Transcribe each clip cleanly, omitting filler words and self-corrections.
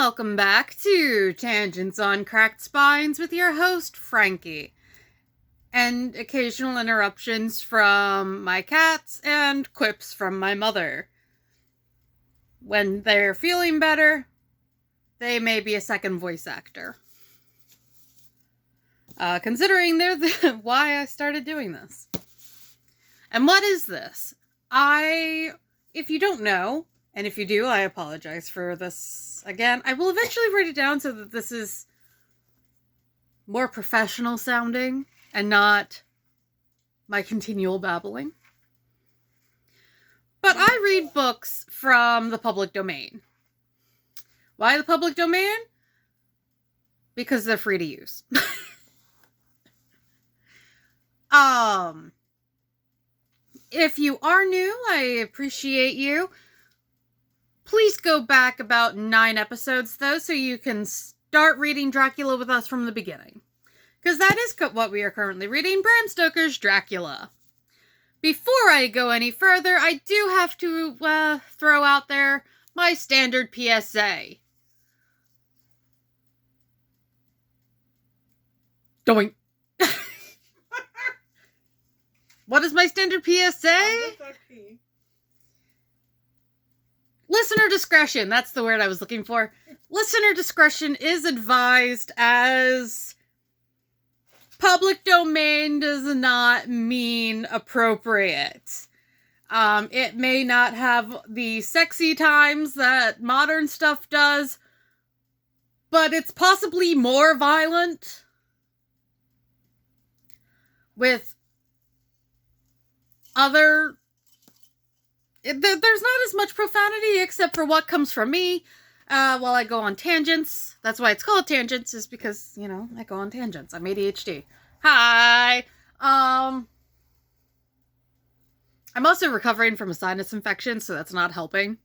welcome back to Tangents on Cracked Spines with your host, Frankie. And occasional interruptions from my cats and quips from my mother. When they're feeling better, they may be a second voice actor. Considering they're why I started doing this. And what is this? If you don't know, and if you do, I apologize for this again. I will eventually write it down so that this is more professional sounding and not my continual babbling. But I read books from the public domain. Why the public domain? Because they're free to use. If you are new, I appreciate you. Please go back about 9 episodes, though, so you can start reading Dracula with us from the beginning. Because that is what we are currently reading, Bram Stoker's Dracula. Before I go any further, I do have to throw out there my standard PSA. Doink. What is my standard PSA? Listener discretion. That's the word I was looking for. Listener discretion is advised, as public domain does not mean appropriate. It may not have the sexy times that modern stuff does, but it's possibly more violent. With there's not as much profanity except for what comes from me while I go on tangents. That's why it's called tangents, is because, I go on tangents. I'm ADHD. Hi! I'm also recovering from a sinus infection, so that's not helping.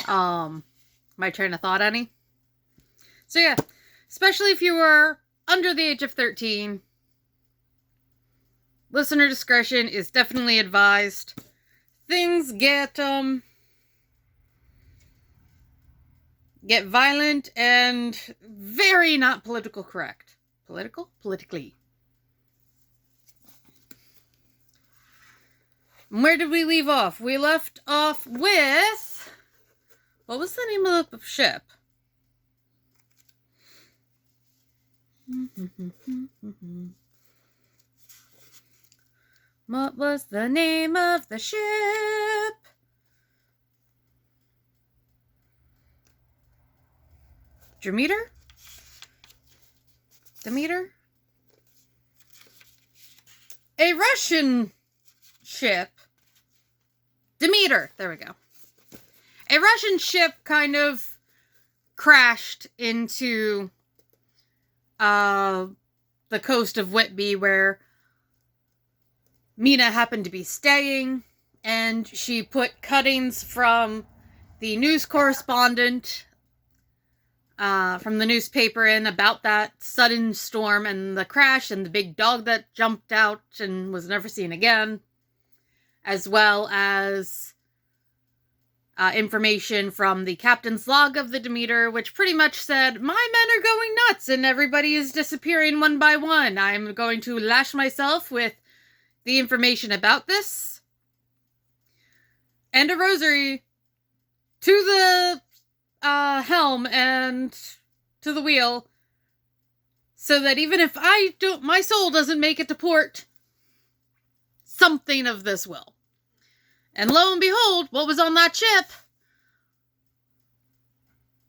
My train of thought any. So yeah, especially if you were under the age of 13, listener discretion is definitely advised. Things get violent and very not political correct. Politically. Where did we leave off? We left off with... What was the name of the ship? What was the name of the ship? Demeter? A Russian ship. Demeter. There we go. A Russian ship kind of crashed into the coast of Whitby, where Mina happened to be staying, and she put cuttings from the news correspondent from the newspaper in about that sudden storm and the crash and the big dog that jumped out and was never seen again, as well as information from the captain's log of the Demeter, which pretty much said, "My men are going nuts and everybody is disappearing one by one. I'm going to lash myself with the information about this and a rosary to the helm and to the wheel, so that even if my soul doesn't make it to port, something of this will." And lo and behold, what was on that ship?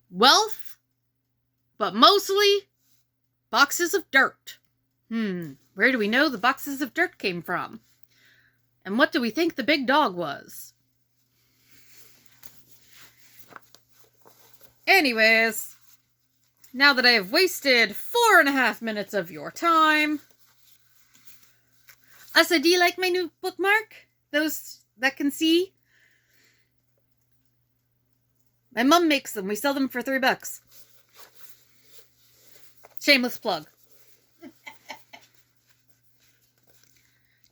Wealth, but mostly boxes of dirt. Where do we know the boxes of dirt came from? And what do we think the big dog was? Anyways, now that I have wasted 4.5 minutes of your time. Also, do you like my new bookmark? Those that can see? My mom makes them. We sell them for $3. Shameless plug.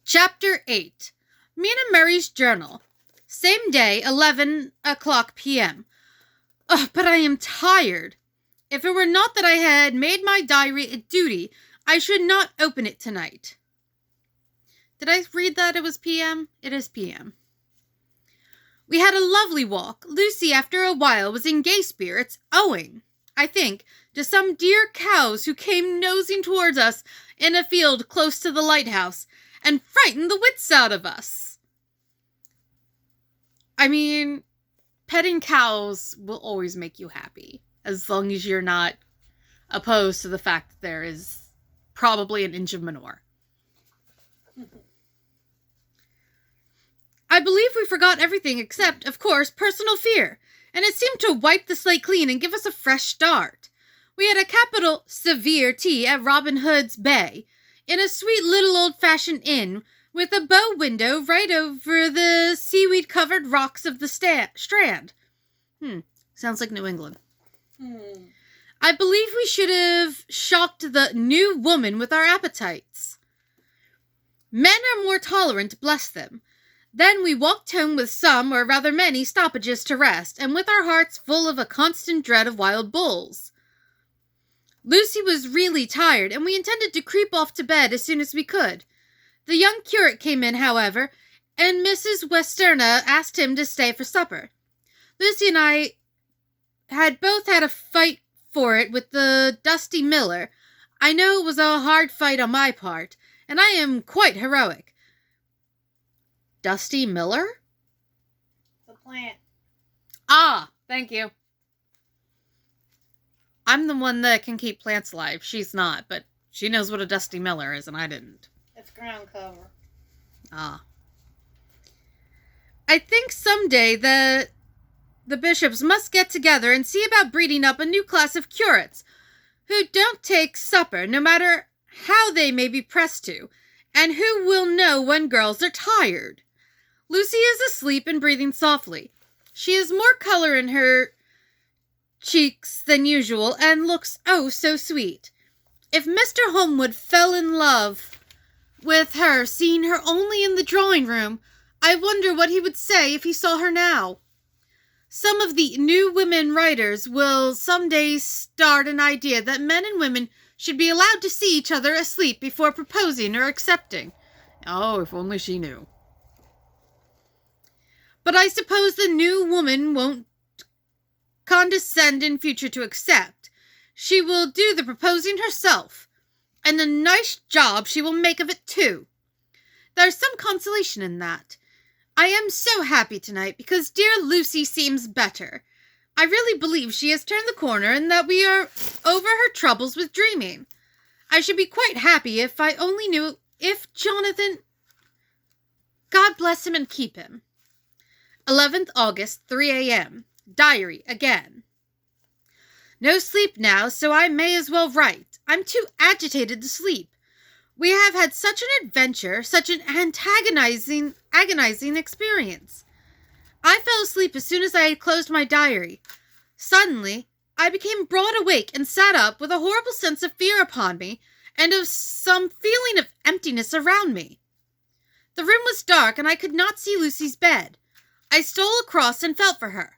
Chapter 8. Mina Mary's Journal. Same day, 11 o'clock p.m. Ugh, but I am tired. If it were not that I had made my diary a duty, I should not open it tonight. Did I read that it was PM? It is PM. We had a lovely walk. Lucy, after a while, was in gay spirits, owing, I think, to some dear cows who came nosing towards us in a field close to the lighthouse and frightened the wits out of us. I mean, petting cows will always make you happy, as long as you're not opposed to the fact that there is probably an inch of manure. I believe we forgot everything except, of course, personal fear, and it seemed to wipe the slate clean and give us a fresh start. We had a capital severe tea at Robin Hood's Bay, in a sweet little old-fashioned inn, with a bow window right over the seaweed-covered rocks of the strand. Sounds like New England. I believe we should have shocked the new woman with our appetites. Men are more tolerant, bless them. Then we walked home with some, or rather many, stoppages to rest, and with our hearts full of a constant dread of wild bulls. Lucy was really tired, and we intended to creep off to bed as soon as we could. The young curate came in, however, and Mrs. Westerna asked him to stay for supper. Lucy and I had both had a fight for it with the dusty miller. I know it was a hard fight on my part, and I am quite heroic. Dusty Miller? The plant. Ah, thank you. I'm the one that can keep plants alive. She's not, but she knows what a Dusty Miller is, and I didn't. It's ground cover. Ah. I think someday the bishops must get together and see about breeding up a new class of curates who don't take supper, no matter how they may be pressed to, and who will know when girls are tired. Lucy is asleep and breathing softly. She has more color in her cheeks than usual and looks oh so sweet. If Mr. Holmwood fell in love with her, seeing her only in the drawing room, I wonder what he would say if he saw her now. Some of the new women writers will some day start an idea that men and women should be allowed to see each other asleep before proposing or accepting. Oh, if only she knew. But I suppose the new woman won't condescend in future to accept. She will do the proposing herself, and a nice job she will make of it, too. There's some consolation in that. I am so happy tonight because dear Lucy seems better. I really believe she has turned the corner and that we are over her troubles with dreaming. I should be quite happy if I only knew if Jonathan... God bless him and keep him. 11th August, 3 a.m. Diary again. No sleep now, so I may as well write. I'm too agitated to sleep. We have had such an adventure, such an agonizing experience. I fell asleep as soon as I had closed my diary. Suddenly, I became broad awake and sat up with a horrible sense of fear upon me and of some feeling of emptiness around me. The room was dark and I could not see Lucy's bed. I stole across and felt for her.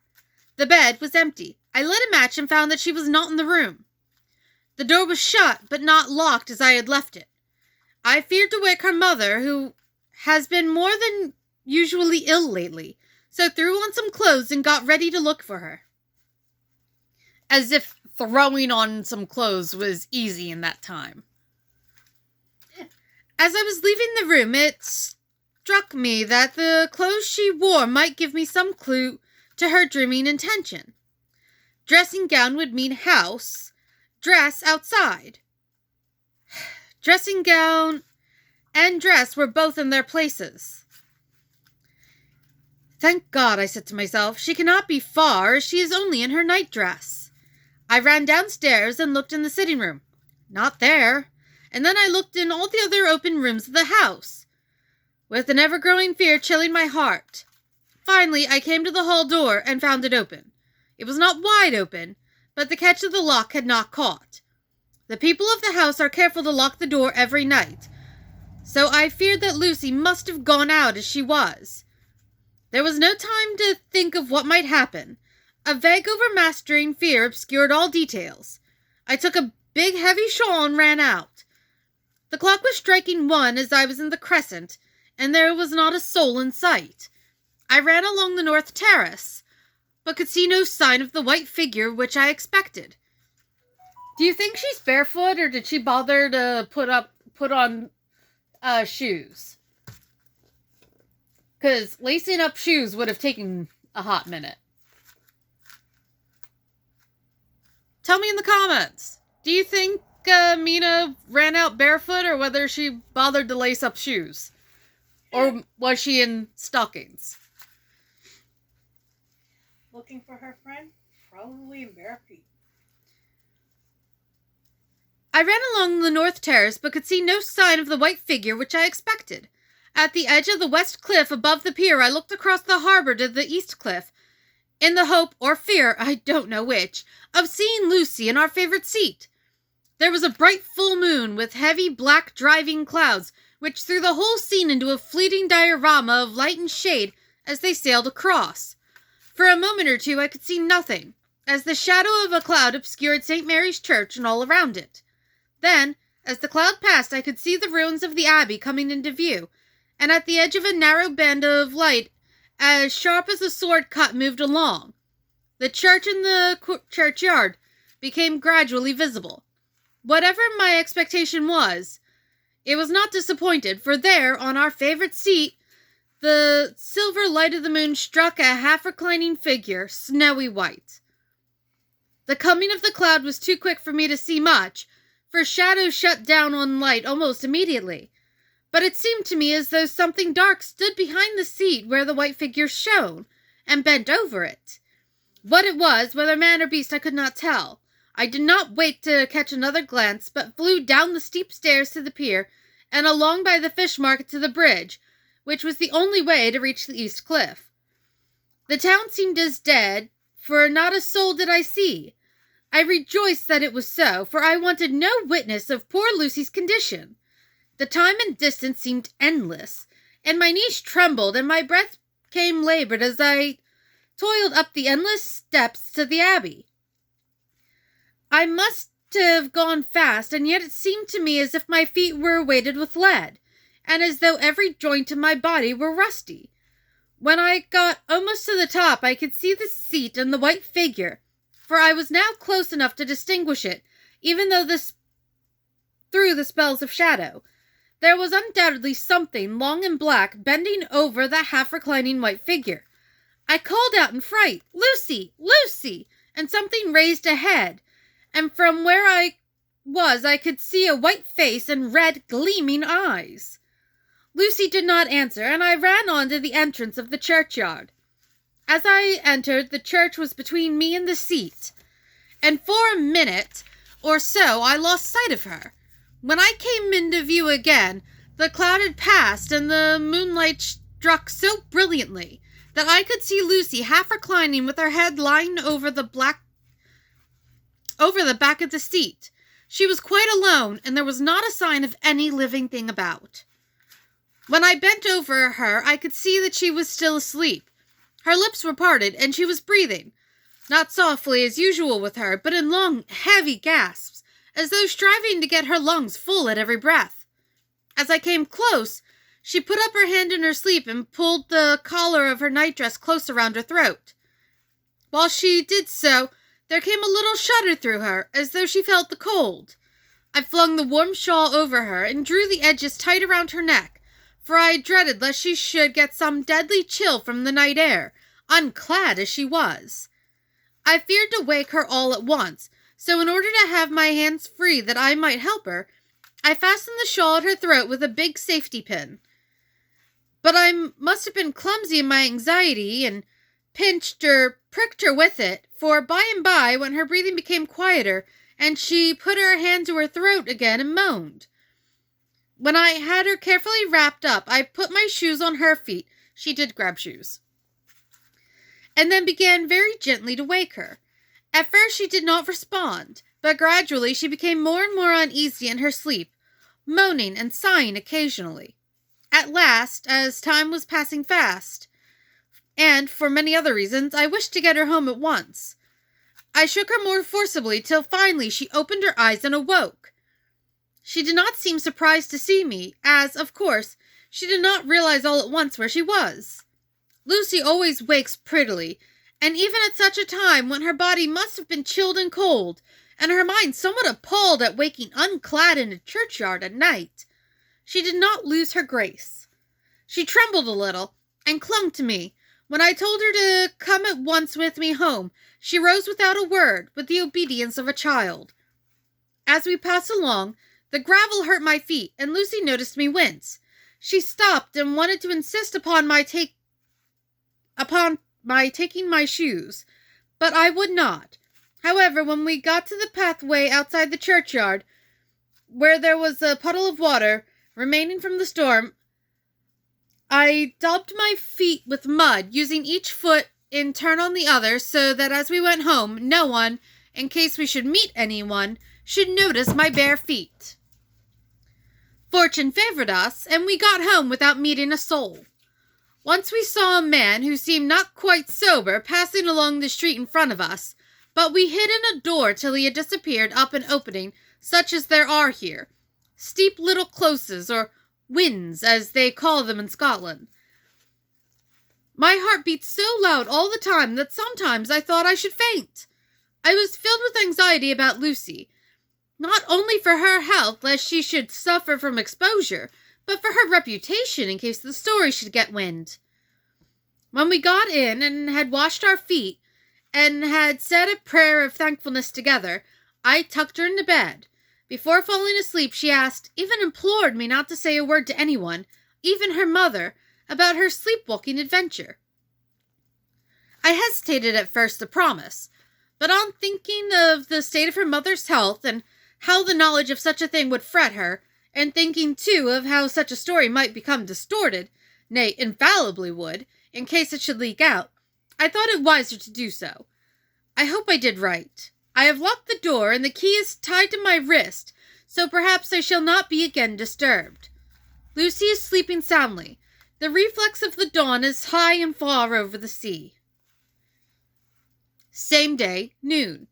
The bed was empty. I lit a match and found that she was not in the room. The door was shut, but not locked as I had left it. I feared to wake her mother, who has been more than usually ill lately, so threw on some clothes and got ready to look for her. As if throwing on some clothes was easy in that time. As I was leaving the room, it struck me that the clothes she wore might give me some clue to her dreaming intention. Dressing gown would mean house, dress outside. Dressing gown and dress were both in their places. Thank God, I said to myself, she cannot be far, she is only in her nightdress. I ran downstairs and looked in the sitting room. Not there. And then I looked in all the other open rooms of the house, with an ever-growing fear chilling my heart. Finally, I came to the hall door and found it open. It was not wide open, but the catch of the lock had not caught. The people of the house are careful to lock the door every night, so I feared that Lucy must have gone out as she was. There was no time to think of what might happen. A vague overmastering fear obscured all details. I took a big heavy shawl and ran out. The clock was striking 1 as I was in the crescent, and there was not a soul in sight. I ran along the north terrace, but could see no sign of the white figure which I expected. Do you think she's barefoot, or did she bother to put on shoes? Because lacing up shoes would have taken a hot minute. Tell me in the comments. Do you think Mina ran out barefoot, or whether she bothered to lace up shoes? Or was she in stockings? Looking for her friend? Probably in bare feet. I ran along the north terrace, but could see no sign of the white figure which I expected. At the edge of the west cliff above the pier, I looked across the harbor to the east cliff, in the hope, or fear, I don't know which, of seeing Lucy in our favorite seat. There was a bright full moon with heavy black driving clouds, which threw the whole scene into a fleeting diorama of light and shade as they sailed across. For a moment or two I could see nothing, as the shadow of a cloud obscured St. Mary's Church and all around it. Then, as the cloud passed, I could see the ruins of the abbey coming into view, and at the edge of a narrow band of light, as sharp as a sword cut, moved along. The church and the churchyard became gradually visible. Whatever my expectation was, it was not disappointed, for there, on our favorite seat, the silver light of the moon struck a half-reclining figure, snowy white. The coming of the cloud was too quick for me to see much, for shadows shut down on light almost immediately. But it seemed to me as though something dark stood behind the seat where the white figure shone, and bent over it. What it was, whether man or beast, I could not tell. I did not wait to catch another glance, but flew down the steep stairs to the pier, and along by the fish market to the bridge, which was the only way to reach the east cliff. The town seemed as dead, for not a soul did I see. I rejoiced that it was so, for I wanted no witness of poor Lucy's condition. The time and distance seemed endless, and my knees trembled, and my breath came labored as I toiled up the endless steps to the abbey. I must have gone fast, and yet it seemed to me as if my feet were weighted with lead, and as though every joint in my body were rusty. When I got almost to the top, I could see the seat and the white figure, for I was now close enough to distinguish it, even though through the spells of shadow. There was undoubtedly something long and black bending over that half-reclining white figure. I called out in fright, "Lucy! Lucy!" and something raised a head, and from where I was I could see a white face and red, gleaming eyes. Lucy did not answer, and I ran on to the entrance of the churchyard. As I entered, the church was between me and the seat, and for a minute or so I lost sight of her. When I came into view again, the cloud had passed, and the moonlight struck so brilliantly that I could see Lucy half reclining with her head lying over the back of the seat. She was quite alone, and there was not a sign of any living thing about. When I bent over her, I could see that she was still asleep. Her lips were parted, and she was breathing, not softly as usual with her, but in long, heavy gasps, as though striving to get her lungs full at every breath. As I came close, she put up her hand in her sleep and pulled the collar of her nightdress close around her throat. While she did so, there came a little shudder through her, as though she felt the cold. I flung the warm shawl over her and drew the edges tight around her neck, for I dreaded lest she should get some deadly chill from the night air, unclad as she was. I feared to wake her all at once, so in order to have my hands free that I might help her, I fastened the shawl at her throat with a big safety pin. But I must have been clumsy in my anxiety, and pinched or pricked her with it, for by and by, when her breathing became quieter, and she put her hand to her throat again and moaned. When I had her carefully wrapped up, I put my shoes on her feet. She did grab shoes. And then began very gently to wake her. At first she did not respond, but gradually she became more and more uneasy in her sleep, moaning and sighing occasionally. At last, as time was passing fast, and, for many other reasons, I wished to get her home at once. I shook her more forcibly till finally she opened her eyes and awoke. She did not seem surprised to see me, as, of course, she did not realize all at once where she was. Lucy always wakes prettily, and even at such a time when her body must have been chilled and cold, and her mind somewhat appalled at waking unclad in a churchyard at night, she did not lose her grace. She trembled a little, and clung to me. When I told her to come at once with me home, she rose without a word, with the obedience of a child. As we passed along, the gravel hurt my feet, and Lucy noticed me wince. She stopped and wanted to insist upon my taking my shoes, but I would not. However, when we got to the pathway outside the churchyard, where there was a puddle of water remaining from the storm, I daubed my feet with mud, using each foot in turn on the other, so that as we went home, no one, in case we should meet anyone, should notice my bare feet. Fortune favored us, and we got home without meeting a soul. Once we saw a man who seemed not quite sober passing along the street in front of us, but we hid in a door till he had disappeared up an opening such as there are here, steep little closes, or wynds, as they call them in Scotland. My heart beat so loud all the time that sometimes I thought I should faint. I was filled with anxiety about Lucy, not only for her health, lest she should suffer from exposure, but for her reputation in case the story should get wind. When we got in and had washed our feet, and had said a prayer of thankfulness together, I tucked her into bed. Before falling asleep, she asked, even implored me not to say a word to anyone, even her mother, about her sleepwalking adventure. I hesitated at first to promise, but on thinking of the state of her mother's health, and how the knowledge of such a thing would fret her, and thinking, too, of how such a story might become distorted, nay, infallibly would, in case it should leak out, I thought it wiser to do so. I hope I did right. I have locked the door, and the key is tied to my wrist, so perhaps I shall not be again disturbed. Lucy is sleeping soundly. The reflex of the dawn is high and far over the sea. Same day, noon.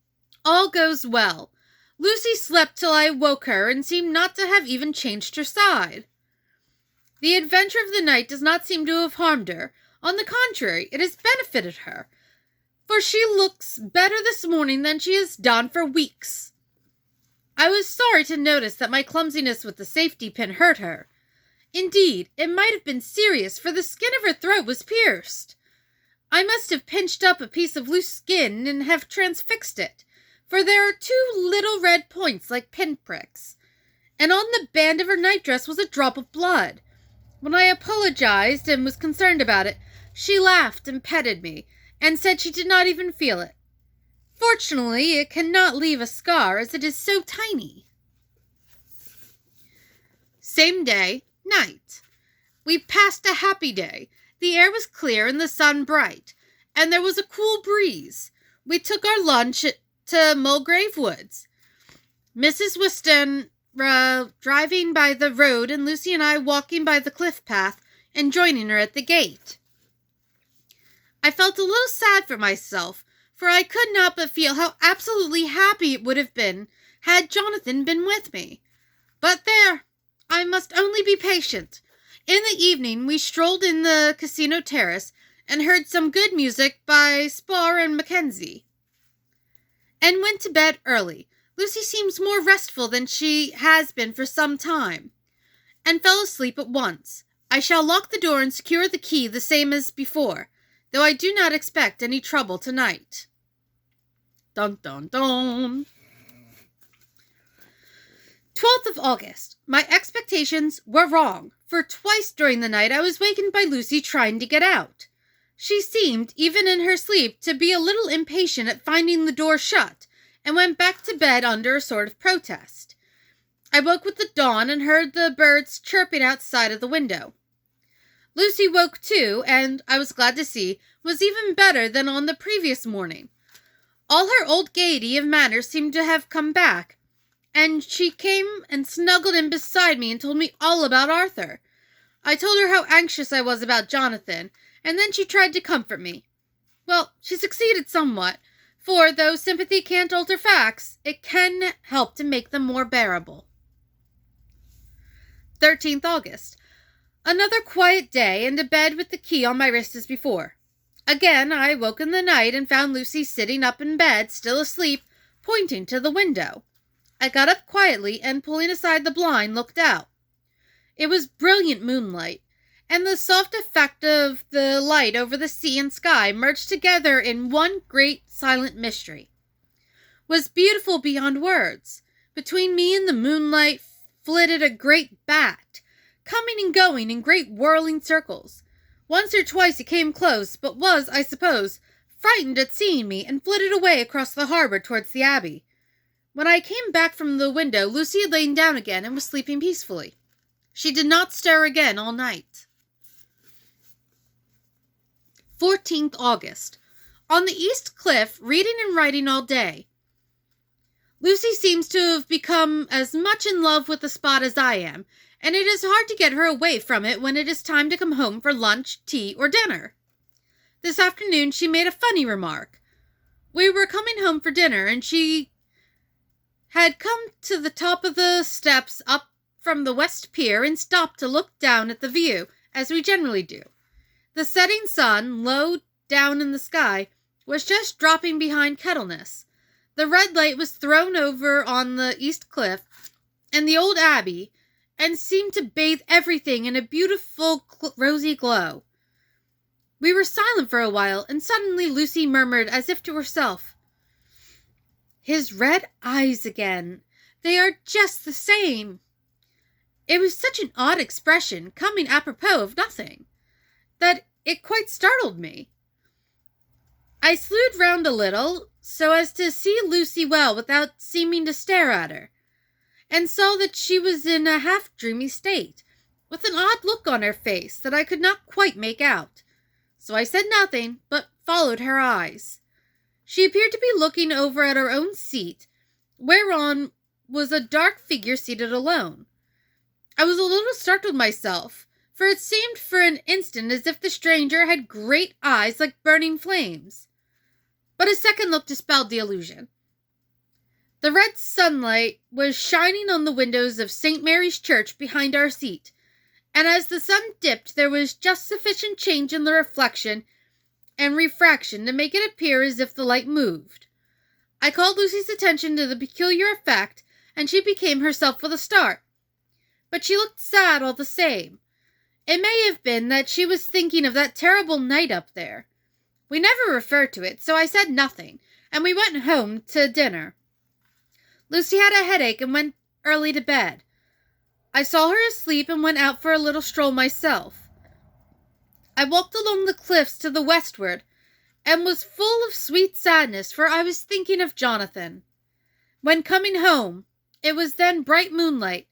All goes well. Lucy slept till I woke her, and seemed not to have even changed her side. The adventure of the night does not seem to have harmed her. On the contrary, it has benefited her, for she looks better this morning than she has done for weeks. I was sorry to notice that my clumsiness with the safety pin hurt her. Indeed, it might have been serious, for the skin of her throat was pierced. I must have pinched up a piece of loose skin and have transfixed it, for there are 2 little red points like pinpricks, and on the band of her nightdress was a drop of blood. When I apologized and was concerned about it, she laughed and petted me, and said she did not even feel it. Fortunately, it cannot leave a scar, as it is so tiny. Same day, night. We passed a happy day. The air was clear and the sun bright, and there was a cool breeze. We took our lunch to Mulgrave Woods. Mrs. Weston driving by the road, and Lucy and I walking by the cliff path and joining her at the gate. I felt a little sad for myself, for I could not but feel how absolutely happy it would have been had Jonathan been with me. But there, I must only be patient. In the evening, we strolled in the casino terrace and heard some good music by Spar and Mackenzie, and went to bed early. Lucy seems more restful than she has been for some time, and fell asleep at once. I shall lock the door and secure the key the same as before, though I do not expect any trouble tonight. Dun dun dun. 12th of August. My expectations were wrong, for twice during the night I was wakened by Lucy trying to get out. She seemed, even in her sleep, to be a little impatient at finding the door shut, and went back to bed under a sort of protest. I woke with the dawn and heard the birds chirping outside of the window. Lucy woke too, and, I was glad to see, was even better than on the previous morning. All her old gaiety of manner seemed to have come back, and she came and snuggled in beside me and told me all about Arthur. I told her how anxious I was about Jonathan, and then she tried to comfort me. Well, she succeeded somewhat, for though sympathy can't alter facts, it can help to make them more bearable. 13th August. Another quiet day, and a bed with the key on my wrist as before. Again, I woke in the night and found Lucy sitting up in bed, still asleep, pointing to the window. I got up quietly and, pulling aside the blind, looked out. It was brilliant moonlight, and the soft effect of the light over the sea and sky merged together in one great silent mystery. Was beautiful beyond words. Between me and the moonlight flitted a great bat, coming and going in great whirling circles. Once or twice it came close, but was, I suppose, frightened at seeing me, and flitted away across the harbor towards the Abbey. When I came back from the window, Lucy had lain down again and was sleeping peacefully. She did not stir again all night. 14th August. On the East Cliff, reading and writing all day. Lucy seems to have become as much in love with the spot as I am, and it is hard to get her away from it when it is time to come home for lunch, tea, or dinner. This afternoon she made a funny remark. We were coming home for dinner, and she had come to the top of the steps up from the West Pier and stopped to look down at the view, as we generally do. The setting sun, low down in the sky, was just dropping behind Kettleness. The red light was thrown over on the East Cliff and the old Abbey, and seemed to bathe everything in a beautiful rosy glow. We were silent for a while, and suddenly Lucy murmured, as if to herself, "His red eyes again. They are just the same." It was such an odd expression, coming apropos of nothing, that it quite startled me. I slewed round a little, so as to see Lucy well without seeming to stare at her, and saw that she was in a half-dreamy state, with an odd look on her face that I could not quite make out. So I said nothing, but followed her eyes. She appeared to be looking over at her own seat, whereon was a dark figure seated alone. I was a little startled myself, for it seemed for an instant as if the stranger had great eyes like burning flames. But a second look dispelled the illusion. The red sunlight was shining on the windows of St. Mary's Church behind our seat, and as the sun dipped there was just sufficient change in the reflection and refraction to make it appear as if the light moved. I called Lucy's attention to the peculiar effect, and she became herself with a start. But she looked sad all the same. It may have been that she was thinking of that terrible night up there. We never referred to it, so I said nothing, and we went home to dinner. Lucy had a headache and went early to bed. I saw her asleep and went out for a little stroll myself. I walked along the cliffs to the westward, and was full of sweet sadness, for I was thinking of Jonathan. When coming home, it was then bright moonlight,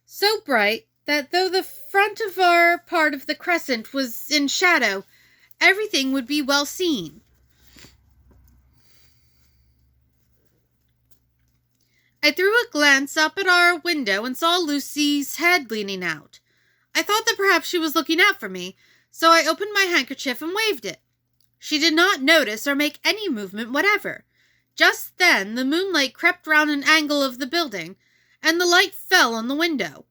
so bright that though the front of our part of the crescent was in shadow, everything would be well seen. I threw a glance up at our window and saw Lucy's head leaning out. I thought that perhaps she was looking out for me, so I opened my handkerchief and waved it. She did not notice or make any movement whatever. Just then the moonlight crept round an angle of the building, and the light fell on the window.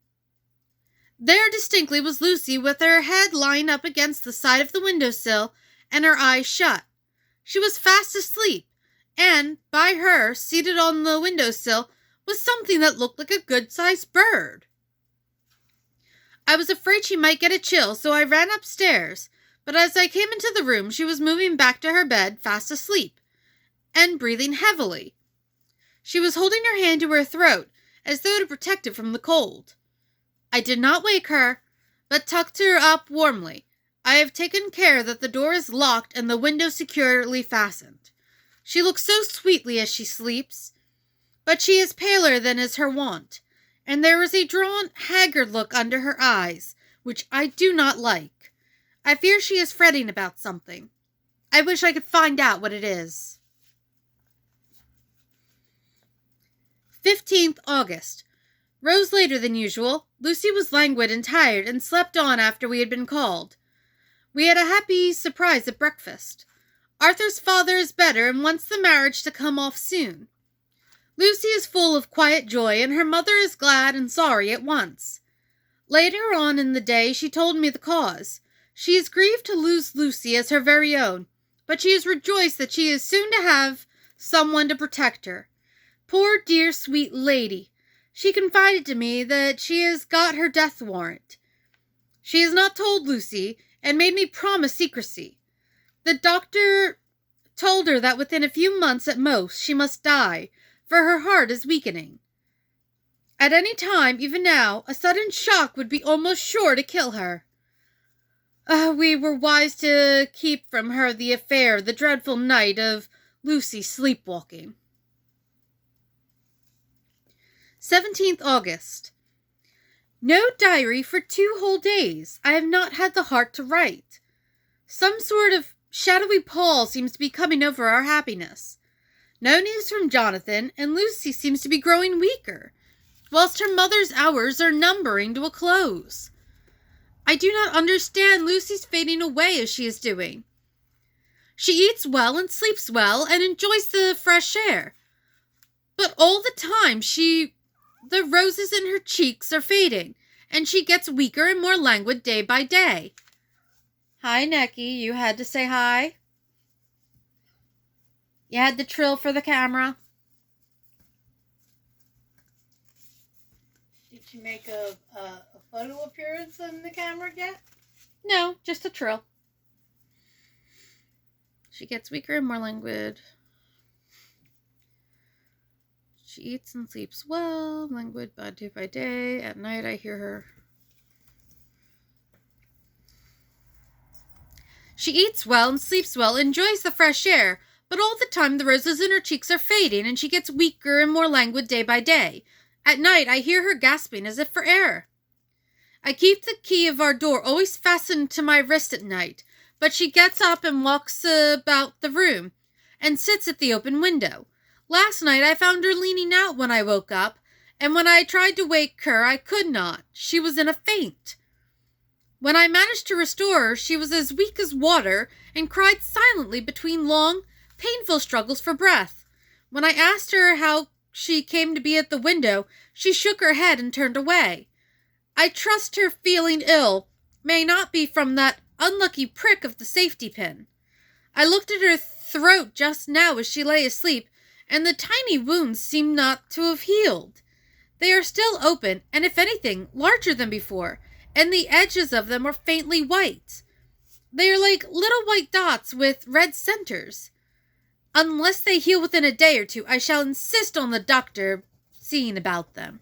There distinctly was Lucy, with her head lying up against the side of the window-sill, and her eyes shut. She was fast asleep, and by her, seated on the window-sill, was something that looked like a good-sized bird. I was afraid she might get a chill, so I ran upstairs, but as I came into the room, she was moving back to her bed, fast asleep, and breathing heavily. She was holding her hand to her throat, as though to protect it from the cold. I did not wake her, but tucked her up warmly. I have taken care that the door is locked and the window securely fastened. She looks so sweetly as she sleeps, but she is paler than is her wont, and there is a drawn, haggard look under her eyes, which I do not like. I fear she is fretting about something. I wish I could find out what it is. 15th August. Rose later than usual. Lucy was languid and tired, and slept on after we had been called. We had a happy surprise at breakfast. Arthur's father is better and wants the marriage to come off soon. Lucy is full of quiet joy, and her mother is glad and sorry at once. Later on in the day she told me the cause. She is grieved to lose Lucy as her very own, but she is rejoiced that she is soon to have someone to protect her. Poor dear sweet lady! She confided to me that she has got her death warrant. She has not told Lucy, and made me promise secrecy. The doctor told her that within a few months at most she must die, for her heart is weakening. At any time, even now, a sudden shock would be almost sure to kill her. We were wise to keep from her the dreadful night of Lucy sleepwalking. 17th August. No diary for 2 whole days. I have not had the heart to write. Some sort of shadowy pall seems to be coming over our happiness. No news from Jonathan, and Lucy seems to be growing weaker, whilst her mother's hours are numbering to a close. I do not understand Lucy's fading away as she is doing. She eats well and sleeps well and enjoys the fresh air. But all the time the roses in her cheeks are fading, and she gets weaker and more languid day by day. Hi, Necky. You had to say hi? You had to trill for the camera? Did she make a photo appearance in the camera yet? No, just a trill. She gets weaker and more languid. She eats and sleeps well, languid day by day. At night I hear her. She eats well and sleeps well, enjoys the fresh air, but all the time the roses in her cheeks are fading, and she gets weaker and more languid day by day. At night I hear her gasping as if for air. I keep the key of our door always fastened to my wrist at night, but she gets up and walks about the room, and sits at the open window. Last night I found her leaning out when I woke up, and when I tried to wake her, I could not. She was in a faint. When I managed to restore her, she was as weak as water, and cried silently between long, painful struggles for breath. When I asked her how she came to be at the window, she shook her head and turned away. I trust her feeling ill may not be from that unlucky prick of the safety pin. I looked at her throat just now as she lay asleep, and the tiny wounds seem not to have healed. They are still open, and if anything, larger than before, and the edges of them are faintly white. They are like little white dots with red centers. Unless they heal within a day or two, I shall insist on the doctor seeing about them.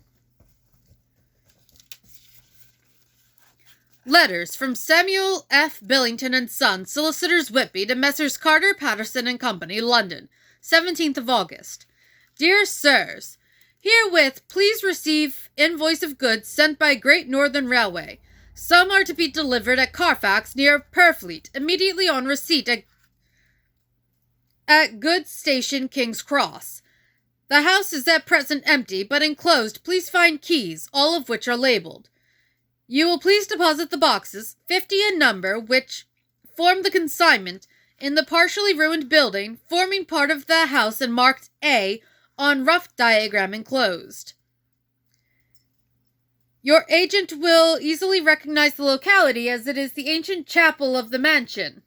Letters from Samuel F. Billington and Son, Solicitors Whitby, to Messrs. Carter, Patterson and Company, London, 17th of August. Dear Sirs, herewith please receive invoice of goods sent by Great Northern Railway. Some are to be delivered at Carfax near Purfleet, immediately on receipt at Goods Station, King's Cross. The house is at present empty, but enclosed please find keys, all of which are labelled. You will please deposit the boxes, 50 in number, which form the consignment, in the partially ruined building forming part of the house and marked A on rough diagram enclosed. Your agent will easily recognize the locality as it is the ancient chapel of the mansion.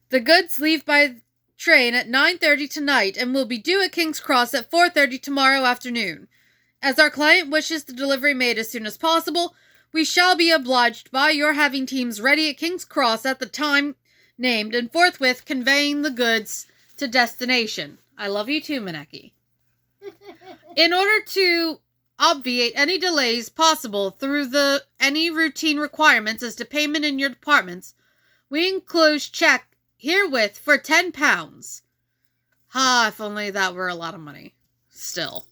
The goods leave by train at 9:30 tonight and will be due at King's Cross at 4:30 tomorrow afternoon. As our client wishes the delivery made as soon as possible, we shall be obliged by your having teams ready at King's Cross at the time named and forthwith conveying the goods to destination. I love you too, Maneki. In order to obviate any delays possible through any routine requirements as to payment in your departments, we enclose check herewith for £10. If only that were a lot of money. Still.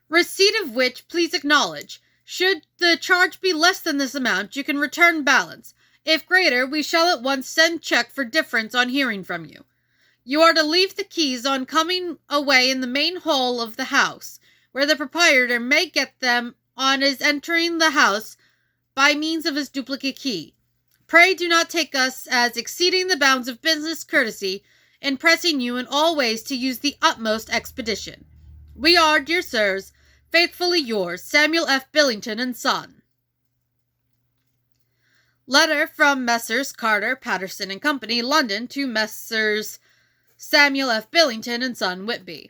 Receipt of which please acknowledge. Should the charge be less than this amount, you can return balance. If greater, we shall at once send check for difference on hearing from you. You are to leave the keys on coming away in the main hall of the house, where the proprietor may get them on his entering the house by means of his duplicate key. Pray do not take us as exceeding the bounds of business courtesy in pressing you in all ways to use the utmost expedition. We are, dear sirs, faithfully yours, Samuel F. Billington and Son. Letter from Messrs. Carter, Patterson and Company, London, to Messrs. Samuel F. Billington and Son, Whitby,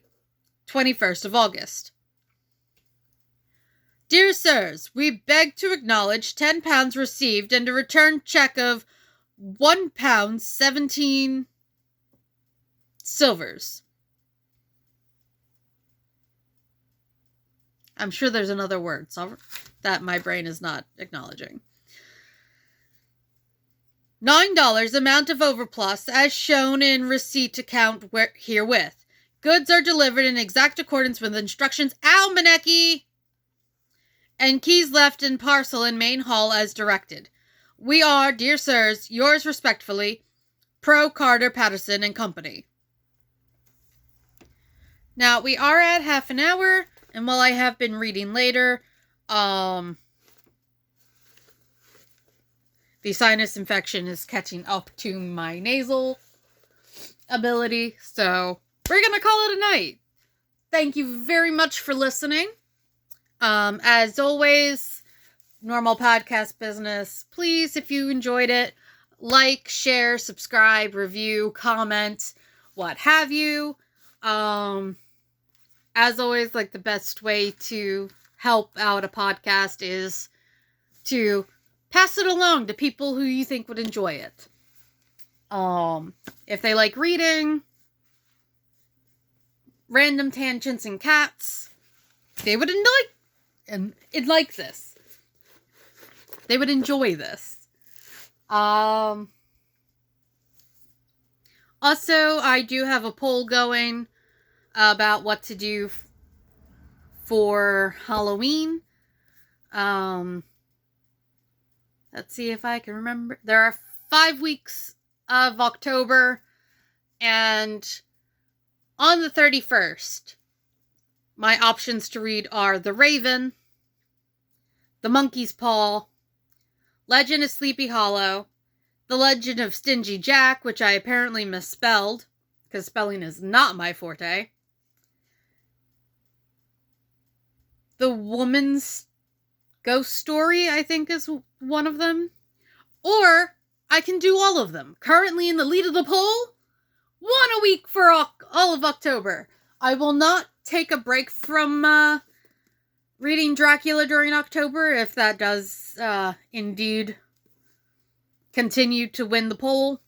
21st of August. Dear Sirs, we beg to acknowledge £10 received and a return check of £1 17 silvers. I'm sure there's another word that my brain is not acknowledging. $9 amount of overplus as shown in receipt account herewith. Goods are delivered in exact accordance with instructions. Almanecki! And keys left in parcel in main hall as directed. We are, dear sirs, yours respectfully, Pro Carter, Patterson and Company. Now, we are at half an hour, and while I have been reading later, the sinus infection is catching up to my nasal ability, so we're going to call it a night. Thank you very much for listening. As always, normal podcast business. Please, if you enjoyed it, like, share, subscribe, review, comment, what have you. As always, like, the best way to help out a podcast is to pass it along to people who you think would enjoy it. If they like reading, random tangents and cats, they would like this. They would enjoy this. Also, I do have a poll going about what to do for Halloween. Let's see if I can remember. There are 5 weeks of October, and on the 31st, my options to read are The Raven, The Monkey's Paw, Legend of Sleepy Hollow, The Legend of Stingy Jack, which I apparently misspelled, because spelling is not my forte, The Woman's Ghost Story, I think is one of them. Or I can do all of them. Currently in the lead of the poll, 1 a week for all of October. I will not take a break from reading Dracula during October if that does indeed continue to win the poll.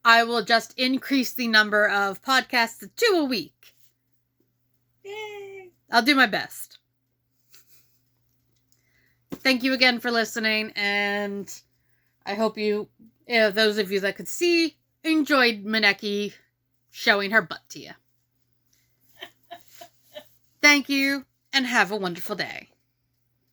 I will just increase the number of podcasts to 2 a week. Yay! I'll do my best. Thank you again for listening, and I hope those of you that could see, enjoyed Maneki showing her butt to you. Thank you, and have a wonderful day.